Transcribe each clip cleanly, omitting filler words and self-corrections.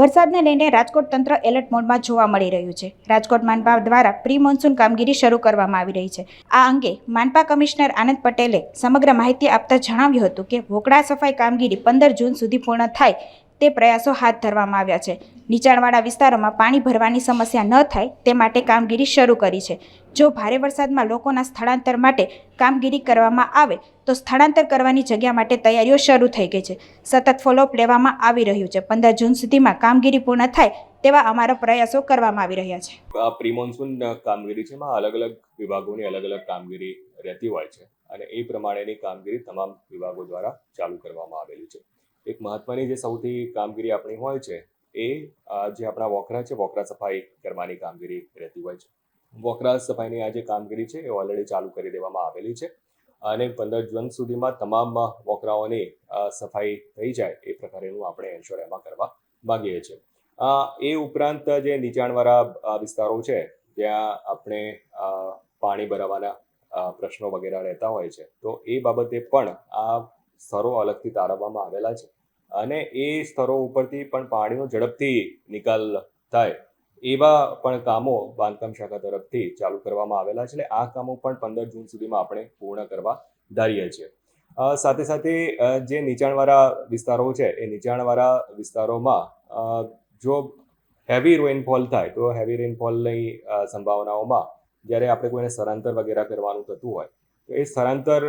વરસાદને લઈને રાજકોટ તંત્ર એલર્ટ મોડમાં જોવા મળી રહ્યું છે. રાજકોટ માનપા દ્વારા પ્રી મોન્સૂન કામગીરી શરૂ કરવામાં આવી રહી છે. આ અંગે માનપા કમિશનર આનંદ પટેલે સમગ્ર માહિતી આપતા જણાવ્યું હતું કે વોકળા સફાઈ કામગીરી 15 જૂન સુધી પૂર્ણ થાય તે પ્રયાસો હાથ ધરવામાં આવ્યા છે. નીચાણવાળા વિસ્તારોમાં પાણી ભરવાની સમસ્યા ન થાય તે માટે કામગીરી શરૂ કરી છે. જો ભારે વરસાદમાં લોકોના સ્થળાંતર માટે કામગીરી કરવામાં આવે તો સ્થળાંતર કરવાની જગ્યા માટે તૈયારીઓ શરૂ થઈ ગઈ છે. સતત ફોલોઅપ લેવામાં આવી રહ્યું છે. 15 જૂન સુધીમાં કામગીરી પૂર્ણ થાય તેવા અમારા પ્રયાસો કરવામાં આવી રહ્યા છે. આ પ્રી મોન્સૂન કામગીરી છે, એમાં અલગ અલગ વિભાગોની અલગ અલગ કામગીરી રહેતી હોય છે અને એ પ્રમાણેની કામગીરી તમામ વિભાગો દ્વારા ચાલુ કરવામાં આવેલી છે. એક મહત્વની જે સૌથી કામગીરી આપણી હોય છે એ જે આપણા વોકરા છે, વોકરા સફાઈ કરવાની કામગીરી રહેતી હોય છે. વોકરા સફાઈની આ જે કામગીરી છે એ ઓલરેડી ચાલુ કરી દેવામાં આવેલી છે અને 15 જૂન સુધીમાં તમામ વોકરાઓની સફાઈ થઈ જાય એ પ્રકારેનું આપણે એન્શ્યોર એમાં કરવા માંગીએ છીએ. એ ઉપરાંત જે નીચાણવાળા વિસ્તારો છે ત્યાં આપણે પાણી ભરાવાના પ્રશ્નો વગેરે રહેતા હોય છે, તો એ બાબતે પણ આ સ્થળો અલગથી તારવવામાં આવેલા છે અને એ સ્થળો ઉપરથી પણ પાણીનો ઝડપથી નિકાલ થાય એવા પણ કામો બાંધકામ શાખા તરફથી ચાલુ કરવામાં આવેલા છે. એટલે આ કામો પણ 15 જૂન સુધીમાં આપણે પૂર્ણ કરવા ધારીએ છીએ. સાથે સાથે જે નીચાણવાળા વિસ્તારો છે એ નીચાણવાળા વિસ્તારોમાં જો હેવી રેનફોલ થાય તો હેવી રેનફોલની સંભાવનાઓમાં જ્યારે આપણે કોઈને સ્થળાંતર વગેરે કરવાનું થતું હોય તો એ સ્થળાંતર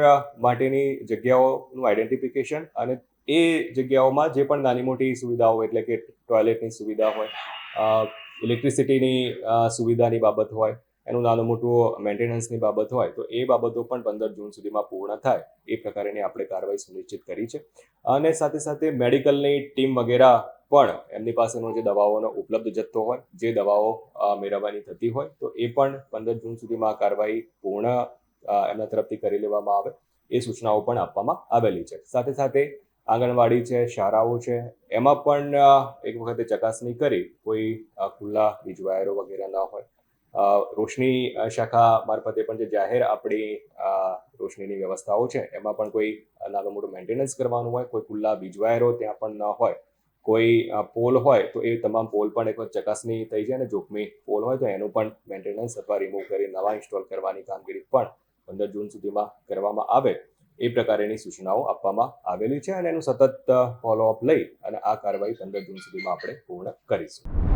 માટેની જગ્યાઓનું આઈડેન્ટિફિકેશન અને એ જગ્યાઓમાં જે પણ નાની મોટી સુવિધાઓ એટલે કે ટોયલેટની સુવિધા હોય, ઇલેક્ટ્રિસિટીની સુવિધાની બાબત હોય, એનું નાનું મોટું મેન્ટેનન્સની બાબત હોય તો એ બાબતો પણ 15 જૂન સુધીમાં પૂર્ણ થાય એ પ્રકારની આપણે કાર્યવાહી સુનિશ્ચિત કરી છે. અને સાથે સાથે મેડિકલની ટીમ વગેરે પણ એમની પાસેનો જે દવાઓનો ઉપલબ્ધ જથ્થો હોય, જે દવાઓ મેળવવાની થતી હોય તો એ પણ 15 જૂન સુધીમાં કાર્યવાહી પૂર્ણ એમના તરફથી કરી લેવામાં આવે એ સૂચનાઓ પણ આપવામાં આવેલી છે. સાથે સાથે આંગણવાડી છે, શાળાઓ છે, એમાં પણ એક વખતે ચકાસણી કરી કોઈ ખુલ્લા વીજ વાયરો વગેરે ન હોય. રોશની શાખા મારફતે પણ જે જાહેર આપણી રોશનીની વ્યવસ્થાઓ છે એમાં પણ કોઈ નાનું મોટું મેન્ટેનન્સ કરવાનું હોય, કોઈ ખુલ્લા વીજ વાયરો ત્યાં પણ ન હોય, કોઈ પોલ હોય તો એ તમામ પોલ પણ એક વખત ચકાસણી થઈ જાય અને જોખમી પોલ હોય તો એનું પણ મેન્ટેનન્સ અથવા રિમૂવ કરી નવા ઇન્સ્ટોલ કરવાની કામગીરી પણ 15 જૂન સુધીમાં કરવામાં આવે એ પ્રકારેની સૂચનાઓ આપવામાં આવેલી છે અને એનું સતત ફોલોઅપ લઈ અને આ કાર્યવાહી 15 જૂન સુધીમાં આપણે પૂર્ણ કરીશું.